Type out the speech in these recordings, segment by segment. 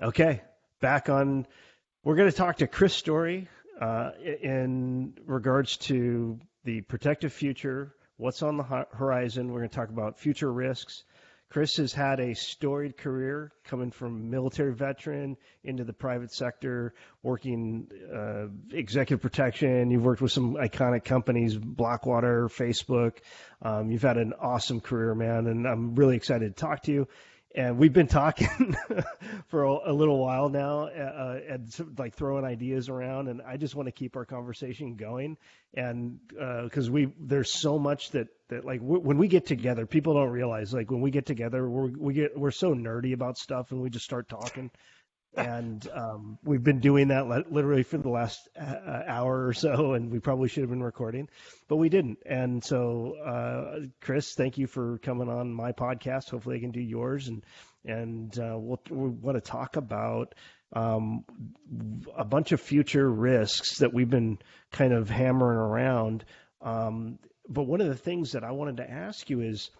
Okay, back on. We're going to talk to Chris Story in regards to the protective future, what's on the horizon. We're going to talk about future risks. Chris has had a storied career coming from military veteran into the private sector, working executive protection. You've worked with some iconic companies, Blackwater, Facebook. You've had an awesome career, man, and I'm really excited to talk to you. And we've been talking for a little while now, and like throwing ideas around. And I just want to keep our conversation going, and because there's so much that like when we get together, people don't realize, like when we get together, we're so nerdy about stuff, and we just start talking. And we've been doing that literally for the last hour or so, and we probably should have been recording, but we didn't. And so, Chris, thank you for coming on my podcast. Hopefully I can do yours, and we want to talk about a bunch of future risks that we've been kind of hammering around. But one of the things that I wanted to ask you is,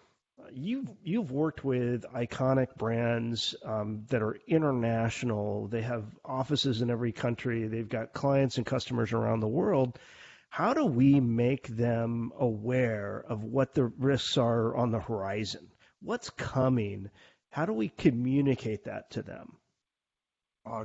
you've worked with iconic brands that are international. They have offices in every country. They've got clients and customers around the world. How do we make them aware of what the risks are on the horizon? What's coming? How do we communicate that to them?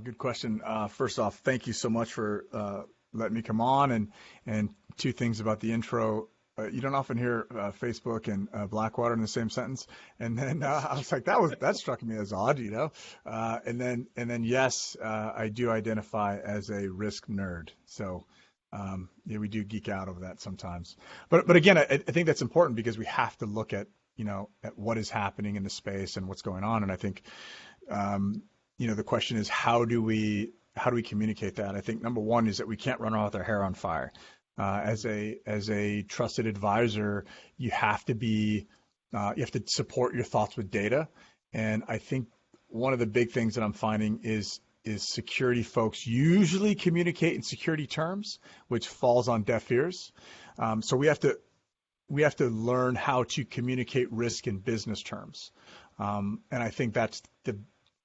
Good question. First off, thank you so much for letting me come on. And two things about the intro. You don't often hear Facebook and Blackwater in the same sentence. And then I was like, that struck me as odd, you know. And then yes, I do identify as a risk nerd. So yeah, we do geek out over that sometimes. But again, I think that's important because we have to look at at what is happening in the space and what's going on. And I think the question is, how do we communicate that? I think number one is that we can't run around with our hair on fire. As a trusted advisor, you have to support your thoughts with data. And I think one of the big things that I'm finding is security folks usually communicate in security terms, which falls on deaf ears. So we have to learn how to communicate risk in business terms. And I think that's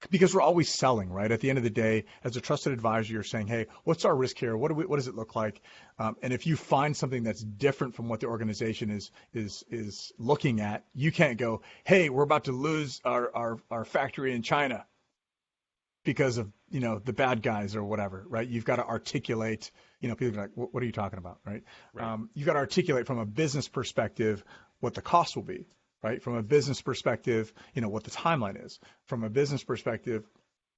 because we're always selling, right? At the end of the day, as a trusted advisor, you're saying, hey, what's our risk here? What does it look like? And if you find something that's different from what the organization is looking at, you can't go, hey, we're about to lose our factory in China because of, the bad guys or whatever, right? You've got to articulate, people are like, what are you talking about, right? You've got to articulate from a business perspective what the cost will be. Right? From a business perspective, what the timeline is. From a business perspective,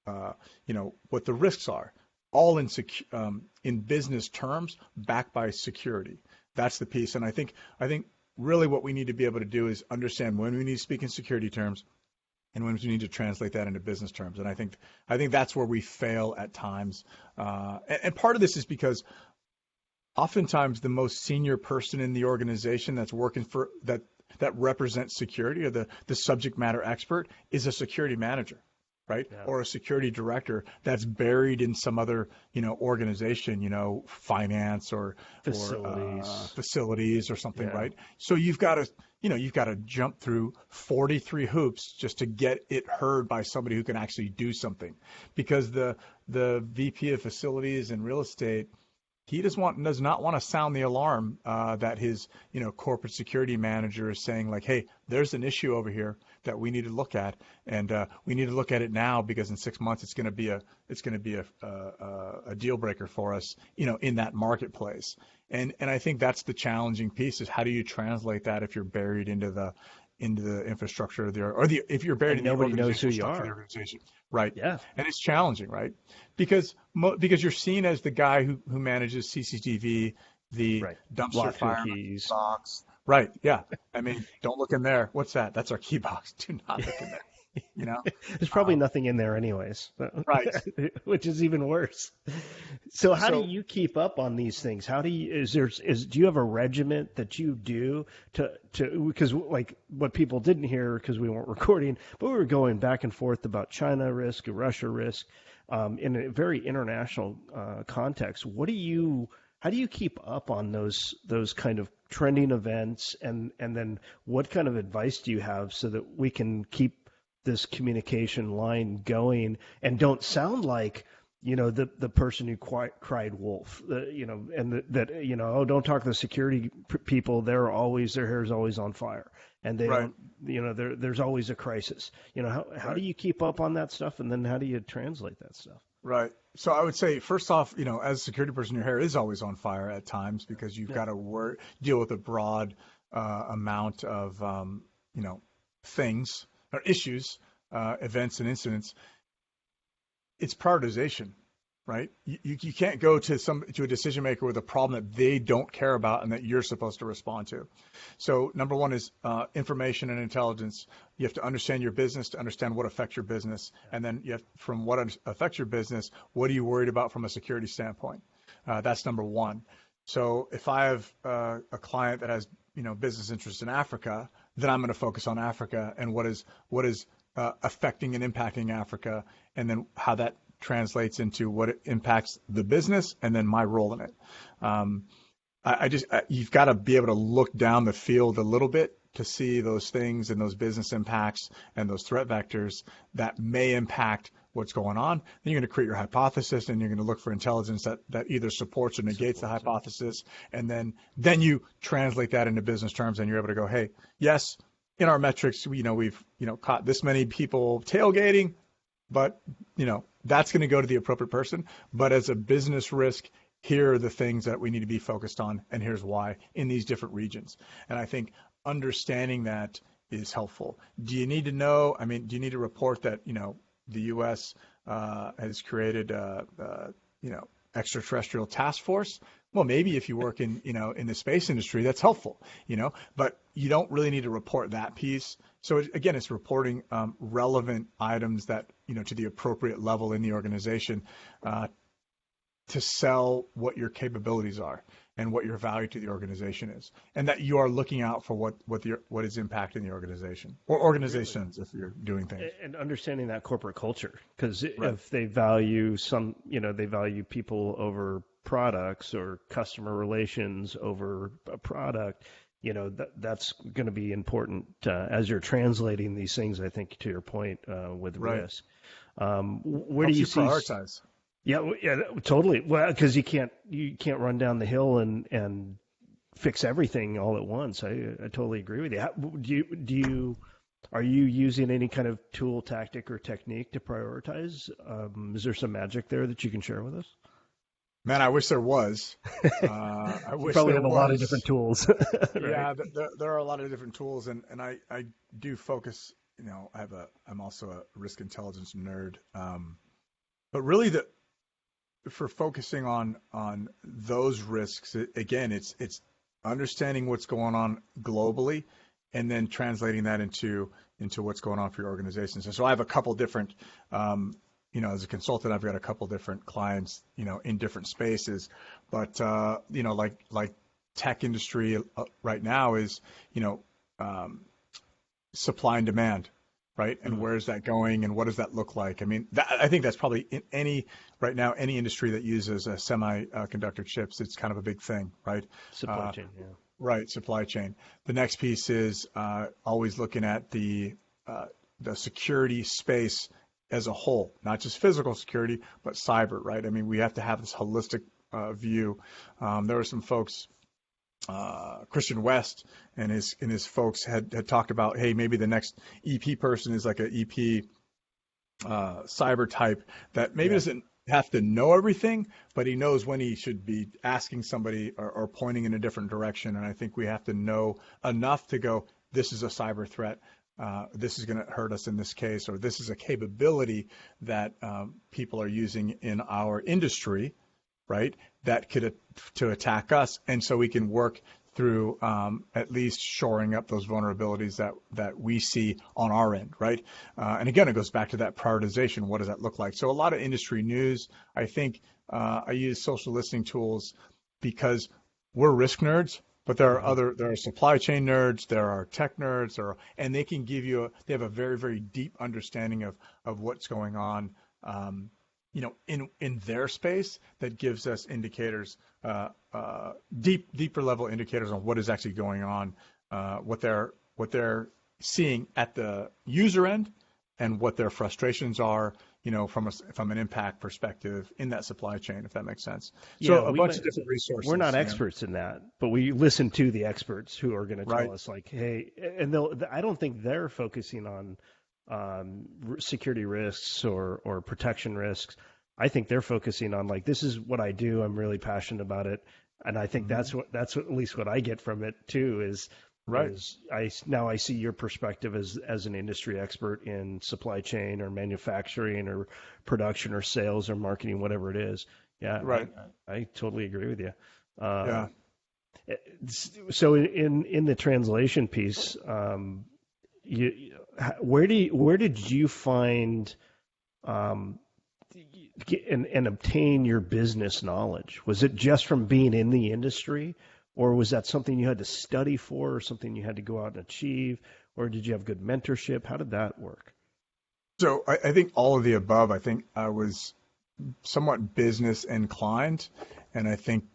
what the risks are. All in business terms, backed by security. That's the piece. And I think really what we need to be able to do is understand when we need to speak in security terms and when we need to translate that into business terms. And I think that's where we fail at times. And part of this is because oftentimes the most senior person in the organization that's working for that represents security, or the subject matter expert, is a security manager, right? Yeah. Or a security director that's buried in some other, organization, finance or facilities or something, yeah. Right? So you've got to jump through 43 hoops just to get it heard by somebody who can actually do something, because the VP of facilities and real estate, he does not want to sound the alarm that his corporate security manager is saying, like, hey, there's an issue over here that we need to look at, and we need to look at it now because in 6 months it's going to be a deal breaker for us, in that marketplace. And I think that's the challenging piece, is how do you translate that if you're buried into the infrastructure if you're buried and in nobody the knows who you are. are. Organization. Right. Yeah. And it's challenging, right? Because you're seen as the guy who manages CCTV, the right. dumpster fire keys box. Right. Yeah. I mean, don't look in there. What's that? That's our key box. Do not look in there. There's probably nothing in there anyways. Right. Which is even worse. So how do you keep up on these things? How do you, do you have a regiment that you do to, because like what people didn't hear because we weren't recording, but we were going back and forth about China risk, Russia risk, in a very international context. How do you keep up on those kind of trending events, and then what kind of advice do you have so that we can keep this communication line going and don't sound like, the person who cried wolf, and that, oh, don't talk to the security people. Their hair is always on fire, and they Right. don't, there's always a crisis. How do you keep up on that stuff, and then how do you translate that stuff? Right. So I would say, first off, as a security person, your hair is always on fire at times because you've Yeah. got to deal with a broad amount of, things or issues, events and incidents. It's prioritization, right? You can't go to a decision maker with a problem that they don't care about and that you're supposed to respond to. So number one is information and intelligence. You have to understand your business to understand what affects your business, and then from what affects your business, what are you worried about from a security standpoint? That's number one. So if I have a client that has business interests in Africa, then I'm going to focus on Africa and what is affecting and impacting Africa, and then how that translates into what it impacts the business, and then my role in it. You've got to be able to look down the field a little bit to see those things and those business impacts and those threat vectors that may impact what's going on. Then you're going to create your hypothesis, and you're going to look for intelligence that either supports or negates the hypothesis. And then you translate that into business terms, and you're able to go, hey, yes, in our metrics, we've caught this many people tailgating, but that's going to go to the appropriate person. But as a business risk, here are the things that we need to be focused on, and here's why in these different regions. And I think understanding that is helpful. Do you need to know? I mean, do you need to report that the U.S. Has created extraterrestrial task force? Well, maybe if you work in in the space industry, that's helpful, but you don't really need to report that piece. So again, it's reporting relevant items that to the appropriate level in the organization to sell what your capabilities are and what your value to the organization is, and that you are looking out for what is impacting the organization or organizations if you're doing things. And understanding that corporate culture, because Right. if they value they value people over products or customer relations over a product, that's going to be important as you're translating these things. I think to your point with Right. risk, where Helps do you see? prioritize? Yeah, totally. Well, because you can't run down the hill and fix everything all at once. I totally agree with you. Are you using any kind of tool, tactic, or technique to prioritize? Is there some magic there that you can share with us? Man, I wish there was. I You wish probably there have a lot of was. different tools. Right? Yeah, there are a lot of different tools, and I do focus. I'm also a risk intelligence nerd, but really for focusing on those risks, again, it's understanding what's going on globally, and then translating that into what's going on for your organization. So I have a couple different. As a consultant, I've got a couple different clients, in different spaces, but like tech industry right now is, supply and demand, right? And where is that going, and what does that look like? I mean, I think that's probably in any industry that uses semiconductor chips, it's kind of a big thing, right? Supply chain, yeah. Right, supply chain. The next piece is always looking at the security space as a whole, not just physical security, but cyber, right? I mean, we have to have this holistic view. There were some folks, Christian West and his folks had talked about, hey, maybe the next EP person is like an EP cyber type that maybe doesn't have to know everything, but he knows when he should be asking somebody or pointing in a different direction. And I think we have to know enough to go, this is a cyber threat. This is going to hurt us in this case, or this is a capability that people are using in our industry, right, that could to attack us. And so we can work through at least shoring up those vulnerabilities that we see on our end, right? And again, it goes back to that prioritization. What does that look like? So a lot of industry news. I think I use social listening tools because we're risk nerds, but there are supply chain nerds, there are tech nerds, and they can give you they have a very, very deep understanding of what's going on, in their space that gives us indicators, deeper level indicators on what is actually going on, what they're seeing at the user end, and what their frustrations are, from an impact perspective in that supply chain, if that makes sense. So Yeah, a bunch of different we're not resources. experts in that, but we listen to the experts who are going to Right. tell us like, hey, and I don't think they're focusing on security risks or protection risks. I think they're focusing on like, this is what I do. I'm really passionate about it, and I think Mm-hmm. that's what, at least what I get from it too Right. is I see your perspective as an industry expert in supply chain or manufacturing or production or sales or marketing, whatever it is. Yeah, Right. I totally agree with you. Uh, Yeah. so in the translation piece, you, where did you find um, and obtain your business knowledge? Was it just from being in the industry, or was that something you had to study for, or something you had to go out and achieve, or did you have good mentorship? How did that work? So I think all of the above. I think I was somewhat business inclined, and I think,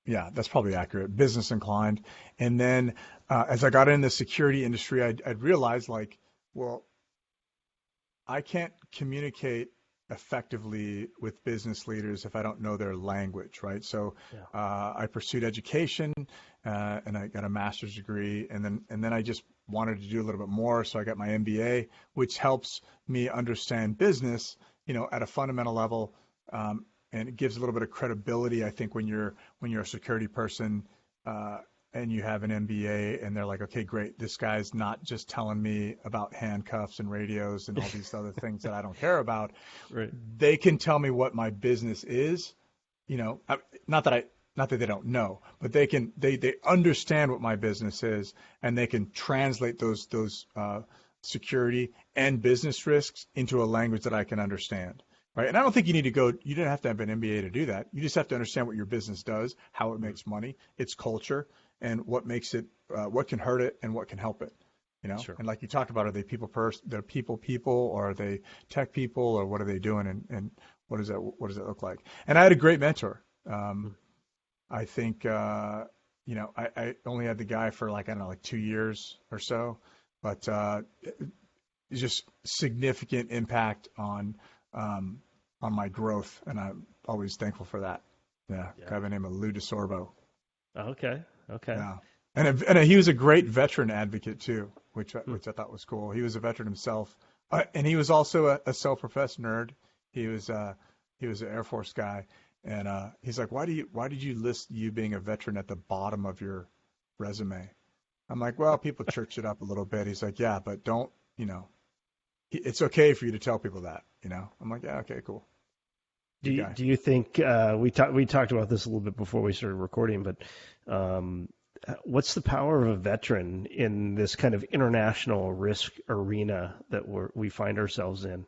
yeah, that's probably accurate. Business inclined. And then as I got in the security industry, I'd realized like, well, I can't communicate effectively with business leaders if I don't know their language, right? So Yeah. I pursued education, and I got a master's degree, and then I just wanted to do a little bit more, so I got my MBA, which helps me understand business, at a fundamental level, and it gives a little bit of credibility, I think, when you're a security person. And you have an MBA, and they're like, okay, great. This guy's not just telling me about handcuffs and radios and all these other things that I don't care about. Right. They can tell me what my business is. Not that they don't know, but they understand what my business is, and they can translate those security and business risks into a language that I can understand. Right. And I don't think you didn't have to have an MBA to do that. You just have to understand what your business does, how it makes money, its culture, and what makes it, what can hurt it and what can help it. Sure. And like you talked about, are they they're people, or are they tech people, or what are they doing? And what does it look like? And I had a great mentor. I think, I only had the guy for like, I don't know, like 2 years or so, but just significant impact on my growth, and I'm always thankful for that. Yeah, Yeah. guy by the name of Lou DeSorbo. Okay. Okay. Yeah, and he was a great veteran advocate too, which I thought was cool. He was a veteran himself, and he was also a self-professed nerd. He was an Air Force guy, and he's like, why did you list you being a veteran at the bottom of your resume? I'm like, well, people church it up a little bit. He's like, yeah, but don't, it's okay for you to tell people that, I'm like, yeah, okay, cool. Do you think we talked about this a little bit before we started recording, but what's the power of a veteran in this kind of international risk arena that we find ourselves in?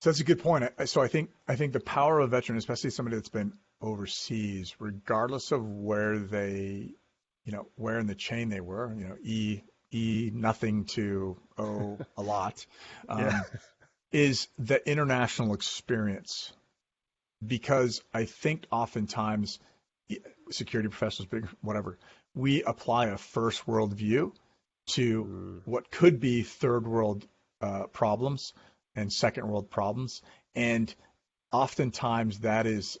So that's a good point. So I think the power of a veteran, especially somebody that's been overseas, regardless of where where in the chain they were, E nothing to O a lot, Yeah. is the international experience. Because I think oftentimes security professionals, whatever, we apply a first world view to what could be third world problems and second world problems, and oftentimes that is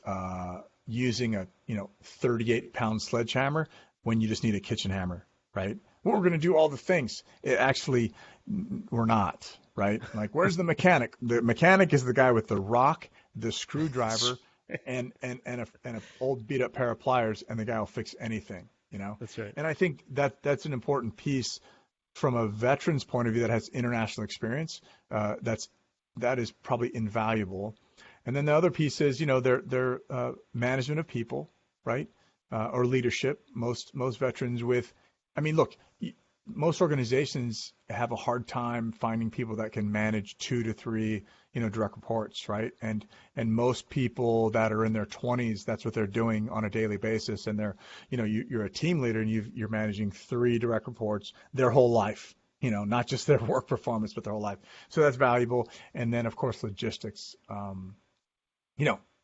using a 38-pound sledgehammer when you just need a kitchen hammer, right? Well, we're going to do all the things. We're not, right? Like, where's the mechanic? The mechanic is the guy with the rock, the screwdriver, and a old beat up pair of pliers, and the guy will fix anything, That's right. And I think that's an important piece from a veteran's point of view that has international experience. That is probably invaluable. And then the other piece is, their management of people, right? Or leadership. Most veterans look, most organizations have a hard time finding people that can manage 2 to 3, direct reports, right? And most people that are in their 20s, that's what they're doing on a daily basis. And you're a team leader and you're managing 3 direct reports their whole life, not just their work performance, but their whole life. So that's valuable. And then of course, logistics,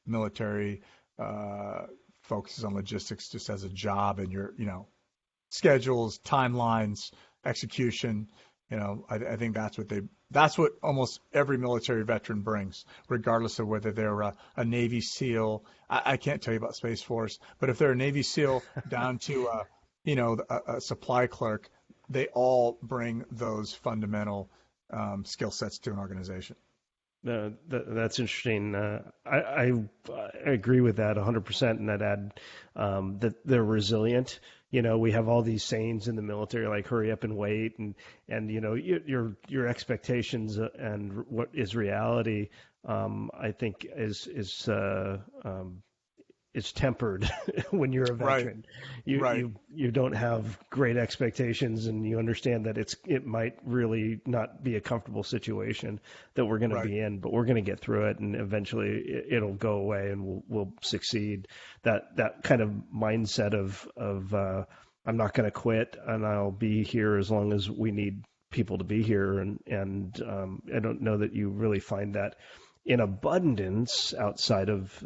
military, focuses on logistics just as a job, and schedules, timelines, execution. I think that's what almost every military veteran brings, regardless of whether they're a Navy SEAL. I can't tell you about Space Force, but if they're a Navy SEAL down to a supply clerk, they all bring those fundamental skill sets to an organization. That's interesting. I agree with that 100%, and I'd add that they're resilient. We have all these sayings in the military like "hurry up and wait," and your expectations and what is reality. I think is tempered when you're a veteran. Right. You don't have great expectations, and you understand that it might really not be a comfortable situation that we're going to be in, but we're going to get through it, and eventually it'll go away, and we'll succeed. That kind of mindset of I'm not going to quit, and I'll be here as long as we need people to be here, and I don't know that you really find that in abundance outside of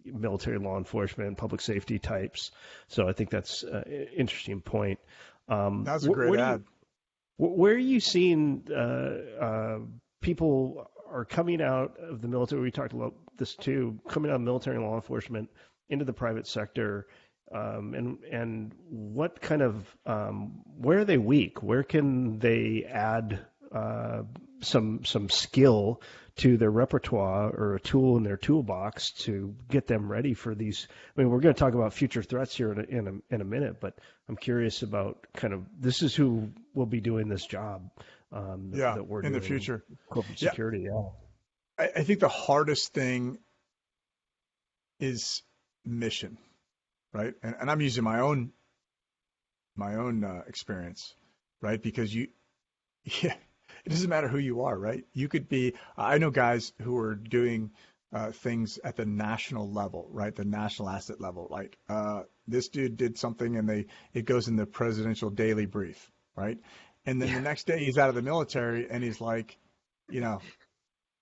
military law enforcement and public safety types. So I think that's an interesting point. That's a great ad. Where are you seeing people are coming out of the military? We talked about this too, coming out of military and law enforcement into the private sector. And what kind of where are they weak? Where can they add some skill to their repertoire or a tool in their toolbox to get them ready for these? I mean, we're going to talk about future threats here in a minute, but I'm curious about kind of this is who will be doing this job that we're in doing the future. Corporate security. I think the hardest thing is mission, right? And I'm using my own experience, right? Because it doesn't matter who you are, right? You could be, I know guys who are doing things at the national level, right? The national asset level. Like this dude did something and it goes in the presidential daily brief, right? And then the next day he's out of the military and he's like,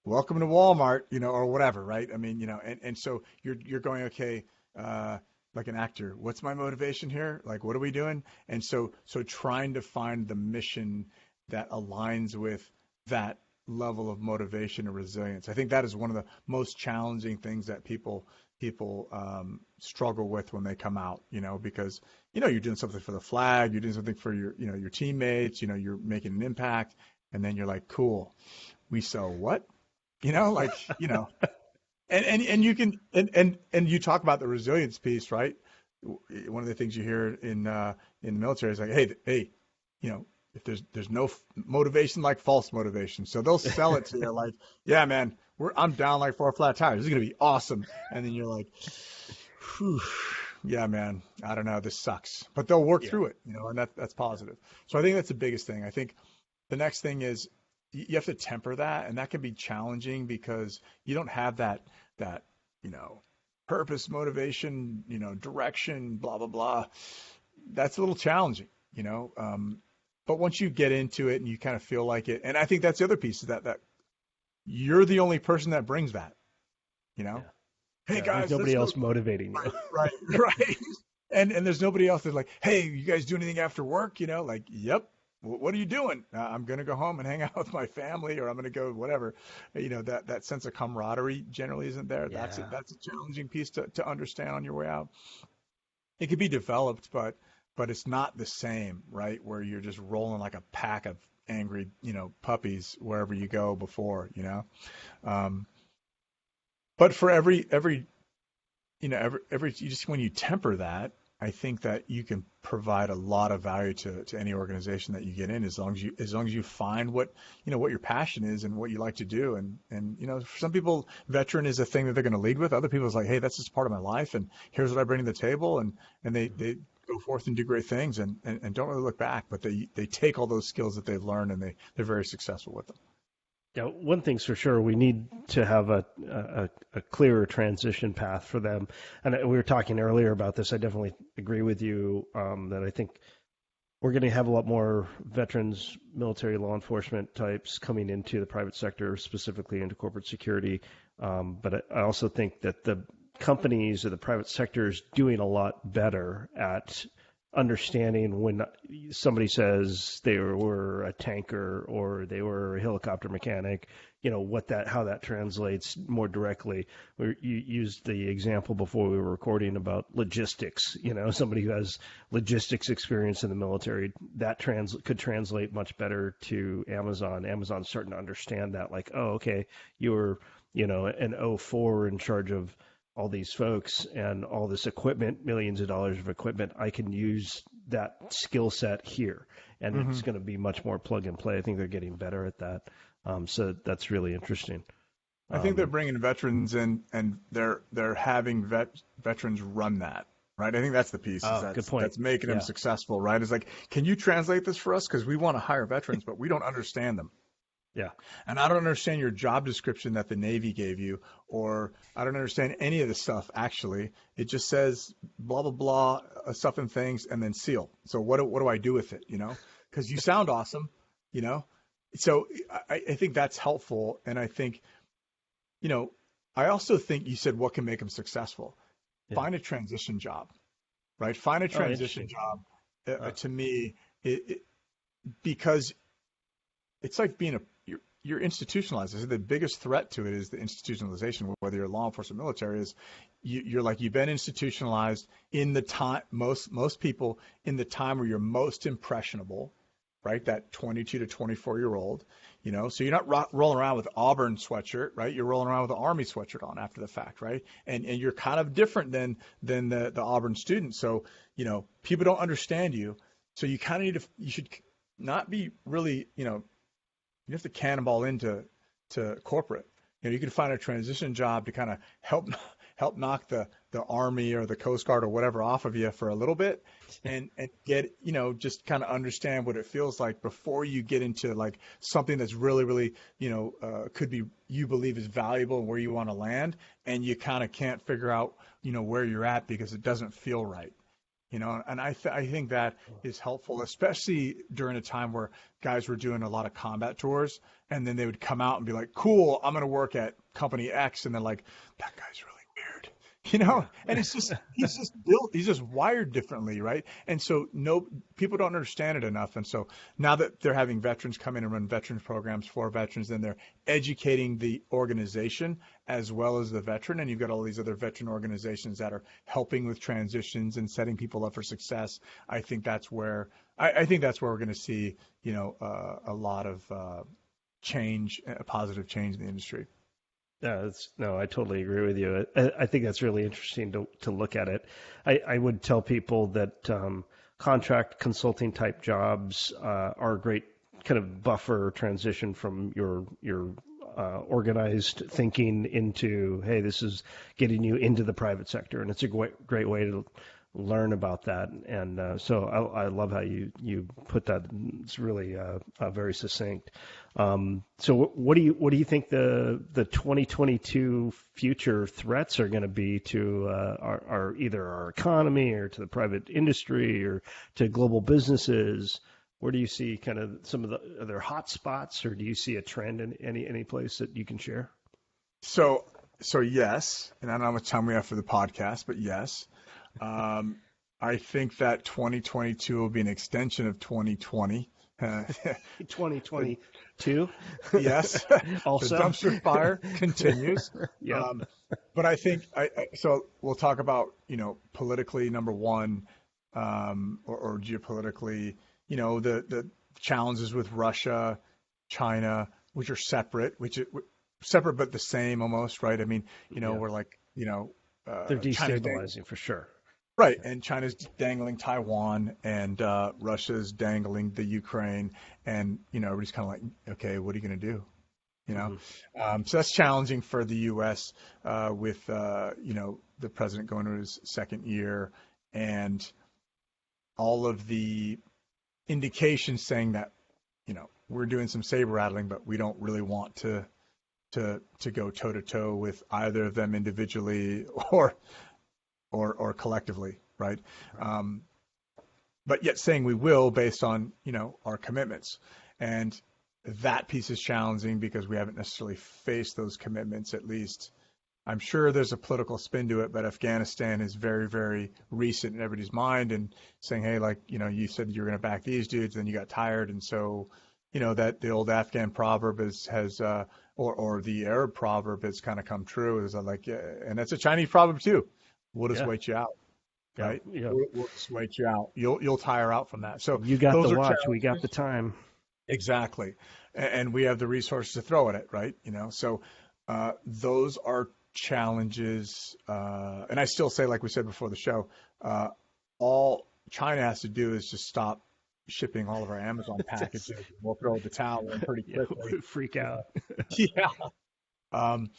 welcome to Walmart, or whatever, right? I mean, and so you're going, okay, like an actor, what's my motivation here? Like, what are we doing? And so trying to find the mission that aligns with that level of motivation and resilience. I think that is one of the most challenging things that people struggle with when they come out, because, you're doing something for the flag, you're doing something for your teammates, you're making an impact. And then you're like, cool, we sell what? And you can, and you talk about the resilience piece, right? One of the things you hear in the military is like, hey, if there's no motivation like false motivation. So they'll sell it to you like, yeah, man, I'm down like 4 flat tires. This is going to be awesome. And then you're like, whew, yeah, man, I don't know. This sucks. But they'll work through it, and that's positive. So I think that's the biggest thing. I think the next thing is you have to temper that. And that can be challenging because you don't have that purpose, motivation, direction, blah, blah, blah. That's a little challenging, But once you get into it and you kind of feel like it, and I think that's the other piece is that you're the only person that brings that, Hey guys, there's nobody else motivating you. Right. And there's nobody else that's like, hey, you guys do anything after work? Like, yep. What are you doing? I'm going to go home and hang out with my family, or I'm going to go whatever. That sense of camaraderie generally isn't there. Yeah. That's a challenging piece to understand on your way out. It could be developed, but it's not the same, right? Where you're just rolling like a pack of angry, puppies wherever you go before, But for every just when you temper that, I think that you can provide a lot of value to any organization that you get in, as long as you find what your passion is and what you like to do. And for some people, veteran is a thing that they're going to lead with. Other people is like, hey, that's just part of my life, and here's what I bring to the table, and they go forth and do great things and don't really look back, but they take all those skills that they've learned and they're very successful with them. Yeah, one thing's for sure, we need to have a clearer transition path for them. And we were talking earlier about this. I definitely agree with you that I think we're going to have a lot more veterans, military, law enforcement types coming into the private sector, specifically into corporate security. But I also think that the companies or the private sector is doing a lot better at understanding when somebody says they were a tanker or they were a helicopter mechanic, how that translates more directly. You used the example before we were recording about logistics. Somebody who has logistics experience in the military, that could translate much better to Amazon. Amazon's starting to understand that, like, oh, okay, you were, an O4 in charge of all these folks and all this equipment, millions of dollars of equipment. I can use that skill set here, and it's going to be much more plug and play. I think they're getting better at that. So that's really interesting. I think they're bringing veterans in, and they're having veterans run that, right? I think that's the piece. Good point. That's making them successful, right? It's like, can you translate this for us? Because we want to hire veterans, but we don't understand them. Yeah. And I don't understand your job description that the Navy gave you, or I don't understand any of this stuff, actually. It just says blah, blah, blah, stuff and things, and then SEAL. So what do I do with it, Because you sound awesome, So I think that's helpful. And I think, I also think you said what can make them successful. Yeah. Find a transition job, right? Find a transition job. To me, because it's like being you're institutionalized. I said the biggest threat to it is the institutionalization, whether you're law enforcement, military, is you've been institutionalized in the time, most people in the time where you're most impressionable, right? That 22 to 24-year-old, so you're not rolling around with Auburn sweatshirt, right? You're rolling around with an Army sweatshirt on after the fact, right? And you're kind of different than the Auburn student. So, people don't understand you. So you kind of you should not be really, you have to cannonball into corporate. You can find a transition job to kind of help knock the Army or the Coast Guard or whatever off of you for a little bit, and get just kind of understand what it feels like before you get into like something that's really, really could be, you believe is valuable and where you want to land, and you kind of can't figure out where you're at because it doesn't feel right. And I think that is helpful, especially during a time where guys were doing a lot of combat tours, and then they would come out and be like, cool, I'm going to work at company X. And they're like, that guy's really weird, and he's just built, he's just wired differently. Right. And so people don't understand it enough. And so now that they're having veterans come in and run veterans programs for veterans, then they're educating the organization as well as the veteran. And you've got all these other veteran organizations that are helping with transitions and setting people up for success. I think that's where we're going to see, a lot of change, a positive change in the industry. No, I totally agree with you. I think that's really interesting to look at it. I would tell people that contract consulting type jobs are a great kind of buffer transition from your organized thinking into, hey, this is getting you into the private sector, and it's a great way to learn about that. And so I love how you put that. It's really very succinct. So what do you think the 2022 future threats are going to be to our either our economy or to the private industry or to global businesses? Where do you see kind of some of the other hot spots, or do you see a trend in any place that you can share? So yes, and I don't know how much time we have for the podcast, but yes. I think that 2022 will be an extension of 2020. 2022? Yes. Also, the dumpster fire continues. Yeah. But I think so we'll talk about, politically, number one, or geopolitically, the challenges with Russia, China, which are separate, separate but the same almost, right? I mean, we're like, they're destabilizing for sure. Right, and China's dangling Taiwan, and Russia's dangling the Ukraine, and everybody's kind of like, okay, what are you going to do? So that's challenging for the U.S. With the president going to his second year, and all of the indications saying that we're doing some saber rattling, but we don't really want to go toe to toe with either of them individually or collectively, right? But yet saying we will based on, our commitments. And that piece is challenging because we haven't necessarily faced those commitments, at least I'm sure there's a political spin to it, but Afghanistan is very, very recent in everybody's mind, and saying, hey, like, you said you were going to back these dudes, then you got tired. And so, that the old Afghan proverb or the Arab proverb has kind of come true. Is like, and that's a Chinese proverb too. We'll just Yeah. wait you out, Yeah. right? Yeah. We'll just wait you out. You'll tire out from that. So You got the those are watch. We got challenges. the time. Exactly. And we have the resources to throw at it, right? So those are challenges. And I still say, like we said before the show, all China has to do is just stop shipping all of our Amazon packages. And we'll throw the towel in pretty Yeah. quickly. Freak out. Yeah. Um,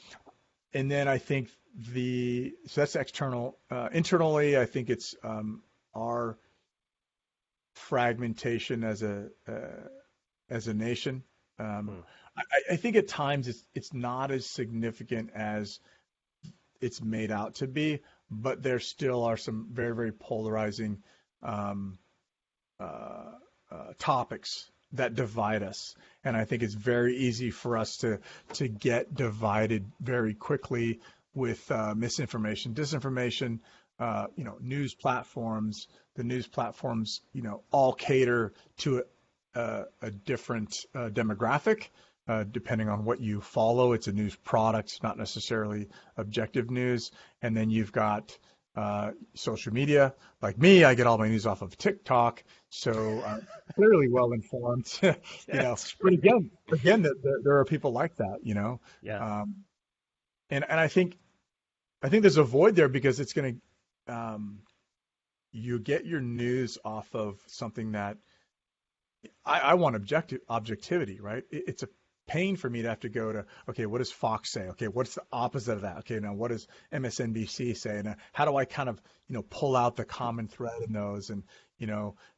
and then I think so that's external. Internally, I think it's our fragmentation as a nation. Hmm. I think at times it's not as significant as it's made out to be, but there still are some very, very polarizing um, topics that divide us. And I think it's very easy for us to get divided very quickly with misinformation, disinformation, news platforms. The news platforms, all cater to a different demographic. Depending on what you follow, it's a news product, not necessarily objective news. And then you've got social media. Like me, I get all my news off of TikTok, so clearly well informed. Yes. But again, there are people like that. Yeah. And I think there's a void there because it's going to you get your news off of something that I want objectivity, right? It's a pain for me to have to go to, okay, what does Fox say? Okay, what's the opposite of that? Okay, now what does MSNBC say? And how do I kind of, pull out the common thread in those? And,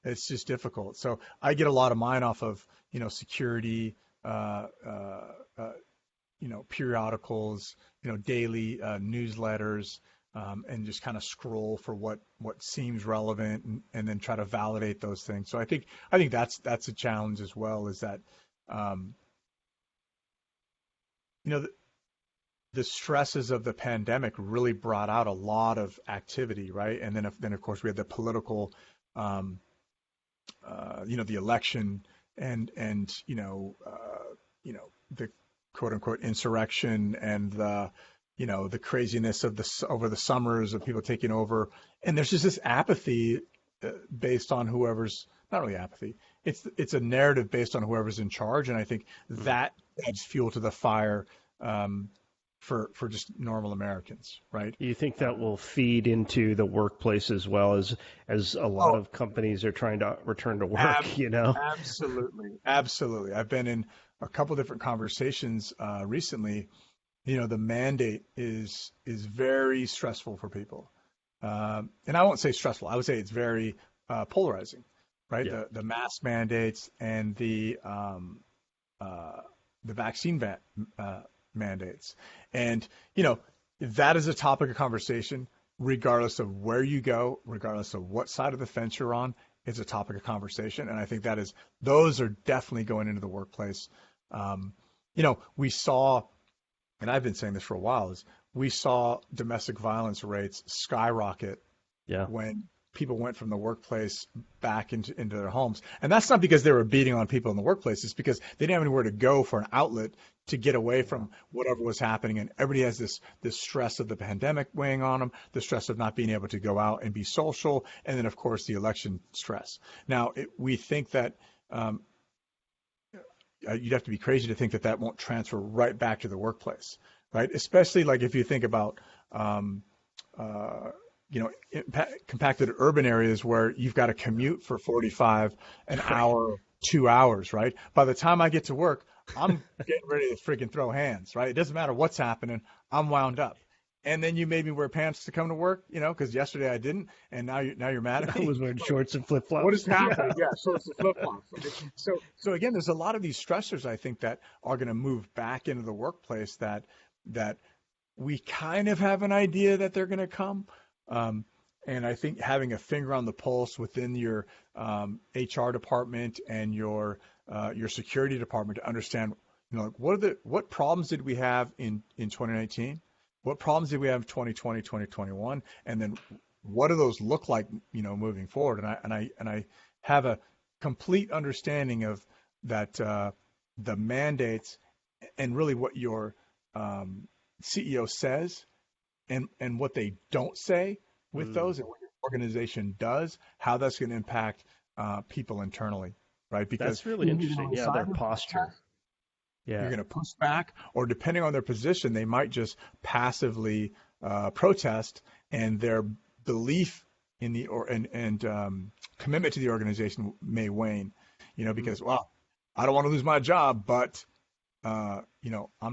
it's just difficult. So I get a lot of mine off of, security, periodicals, daily newsletters, and just kind of scroll for what seems relevant and then try to validate those things. So I think that's a challenge as well, is that the stresses of the pandemic really brought out a lot of activity, right? And then of course we had the political, the election and the quote unquote insurrection and the craziness of over the summers of people taking over. And there's just this apathy based on whoever's, not really apathy. It's a narrative based on whoever's in charge. And I think that adds fuel to the fire for just normal Americans, right? You think that will feed into the workplace as well as a lot of companies are trying to return to work, Absolutely. I've been in a couple different conversations recently. The mandate is very stressful for people. And I won't say stressful. I would say it's very polarizing, right? Yeah. The mask mandates and the vaccine mandates. And, that is a topic of conversation, regardless of where you go, regardless of what side of the fence you're on, it's a topic of conversation. And I think those are definitely going into the workplace. We saw, and I've been saying this for a while, is we saw domestic violence rates skyrocket when people went from the workplace back into their homes. And that's not because they were beating on people in the workplace. It's because they didn't have anywhere to go for an outlet to get away from whatever was happening. And everybody has this stress of the pandemic weighing on them, the stress of not being able to go out and be social, and then, of course, the election stress. Now, we think that you'd have to be crazy to think that won't transfer right back to the workplace, right? Especially like if you think about compacted urban areas where you've got to commute for 45 an hour, 2 hours, right? By the time I get to work, I'm getting ready to freaking throw hands, right? It doesn't matter what's happening. I'm wound up. And then you made me wear pants to come to work, because yesterday I didn't, and now you're mad at me. I was wearing shorts and flip flops. What is happening? Yeah, shorts and flip flops. So again, there's a lot of these stressors I think that are going to move back into the workplace that we kind of have an idea that they're going to come. And I think having a finger on the pulse within your HR department and your security department to understand, what problems did we have in 2019? what problems did we have in 2020, 2021, and then what do those look like, moving forward? And I have a complete understanding of that, the mandates and really what your CEO says and what they don't say with those, and what your organization does, how that's going to impact people internally, right? Because That's really interesting. Yeah, their posture. you're Yeah. going to push back, or depending on their position, they might just passively protest, and their belief in the commitment to the organization may wane. Because, well, I don't want to lose my job, but I'm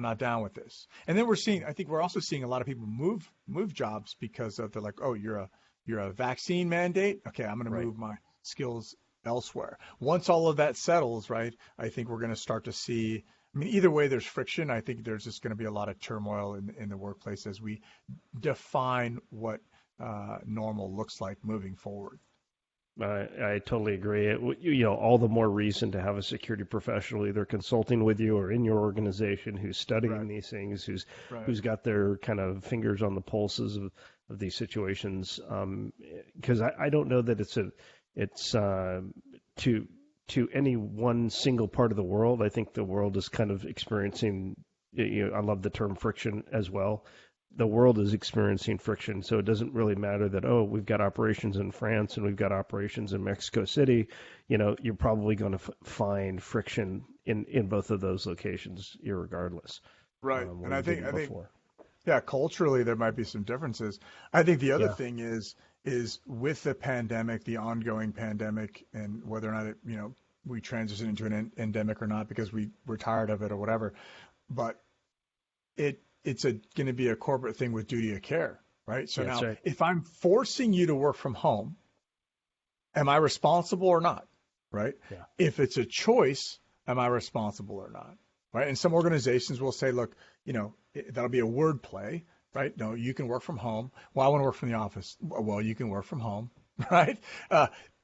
not down with this. And then I think we're also seeing a lot of people move jobs because of, they're like, oh, you're a vaccine mandate. Okay, I'm going to move my skills elsewhere. Once all of that settles, right, I think we're going to start to see. I mean, either way, there's friction. I think there's just going to be a lot of turmoil in the workplace as we define what normal looks like moving forward. I totally agree. All the more reason to have a security professional either consulting with you or in your organization who's studying these things, who's got their kind of fingers on the pulses of these situations. Because I don't know that it's to any one single part of the world. I think the world is kind of experiencing. I love the term friction as well. The world is experiencing friction, so it doesn't really matter that, we've got operations in France and we've got operations in Mexico City. You're probably going to find friction in both of those locations, irregardless. Right, and I think culturally there might be some differences. I think the other thing is with the pandemic, the ongoing pandemic, and whether or not we transition into an endemic or not because we're tired of it or whatever, but it's going to be a corporate thing with duty of care, right? So now, if I'm forcing you to work from home, am I responsible or not, right? Yeah. If it's a choice, am I responsible or not, right? And some organizations will say, look, that'll be a word play, right? No, you can work from home. Well, I want to work from the office. Well, you can work from home, right?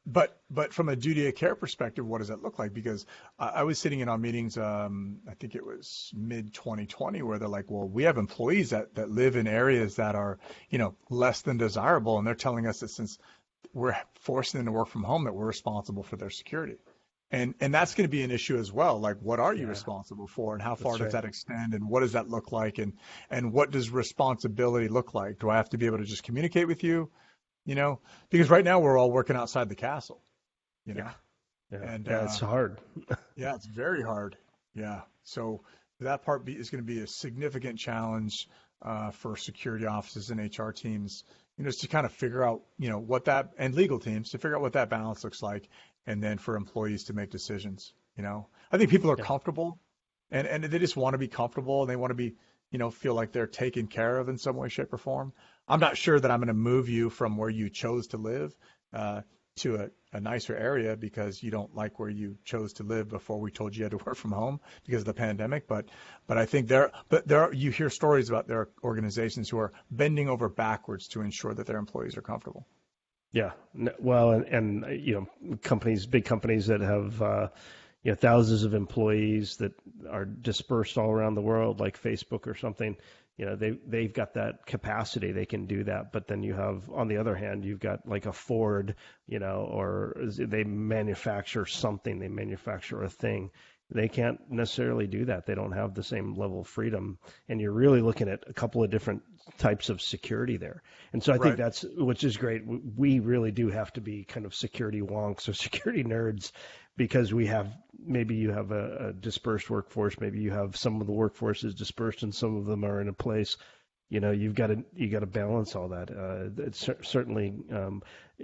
But from a duty of care perspective, what does that look like? Because I was sitting in on meetings, I think it was mid-2020, where they're like, well, we have employees that live in areas that are, less than desirable. And they're telling us that since we're forcing them to work from home, that we're responsible for their security. And that's going to be an issue as well. Like, what are you responsible for, and how far does that extend, and what does that look like? And what does responsibility look like? Do I have to be able to just communicate with you? Because right now we're all working outside the castle, Yeah. And it's hard. Yeah, it's very hard. Yeah. So that part is going to be a significant challenge for security offices and HR teams, just to kind of figure out, and legal teams to figure out what that balance looks like. And then for employees to make decisions, I think people are comfortable and they just want to be comfortable, and they want to be, feel like they're taken care of in some way, shape, or form. I'm not sure that I'm going to move you from where you chose to live to a nicer area because you don't like where you chose to live before we told you had to work from home because of the pandemic. But I think you hear stories about there are organizations who are bending over backwards to ensure that their employees are comfortable. Yeah. Well, and big companies that have thousands of employees that are dispersed all around the world, like Facebook or something. They've got that capacity. They can do that. But then you have, on the other hand, you've got like a Ford, or they manufacture something. They manufacture a thing. They can't necessarily do that. They don't have the same level of freedom. And you're really looking at a couple of different types of security there. And so I think that's, which is great. We really do have to be kind of security wonks or security nerds, because maybe you have a dispersed workforce. Maybe you have some of the workforce is dispersed and some of them are in a place. You've got to balance all that. It's certainly,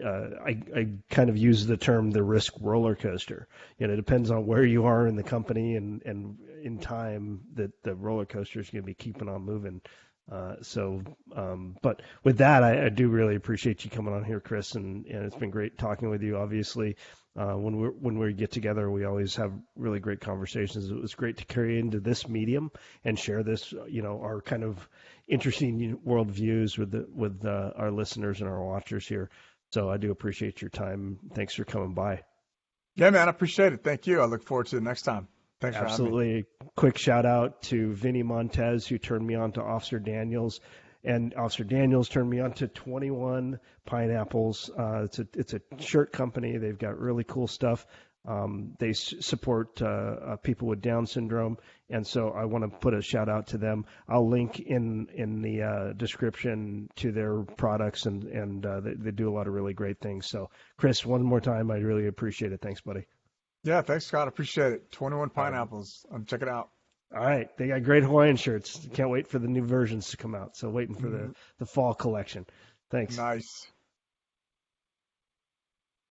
I kind of use the term the risk roller coaster. It depends on where you are in the company and in time that the roller coaster is going to be keeping on moving. But with that, I do really appreciate you coming on here, Chris, and it's been great talking with you. Obviously, when we get together, we always have really great conversations. It was great to carry into this medium and share this, our kind of interesting worldviews with our listeners and our watchers here. So I do appreciate your time. Thanks for coming by. Yeah, man, I appreciate it. Thank you. I look forward to the next time. Thanks for having me. Absolutely. Quick shout out to Vinnie Montez, who turned me on to Officer Daniels. And Officer Daniels turned me on to 21 Pineapples. It's a shirt company. They've got really cool stuff. They support people with Down syndrome, and so I want to put a shout out to them. I'll link in the description to their products, and they do a lot of really great things. So, Chris, one more time, I really appreciate it. Thanks, buddy. Yeah, thanks, Scott. Appreciate it. 21 Pineapples. Check it out. All right, they got great Hawaiian shirts. Can't wait for the new versions to come out. So waiting for the fall collection. Thanks. Nice.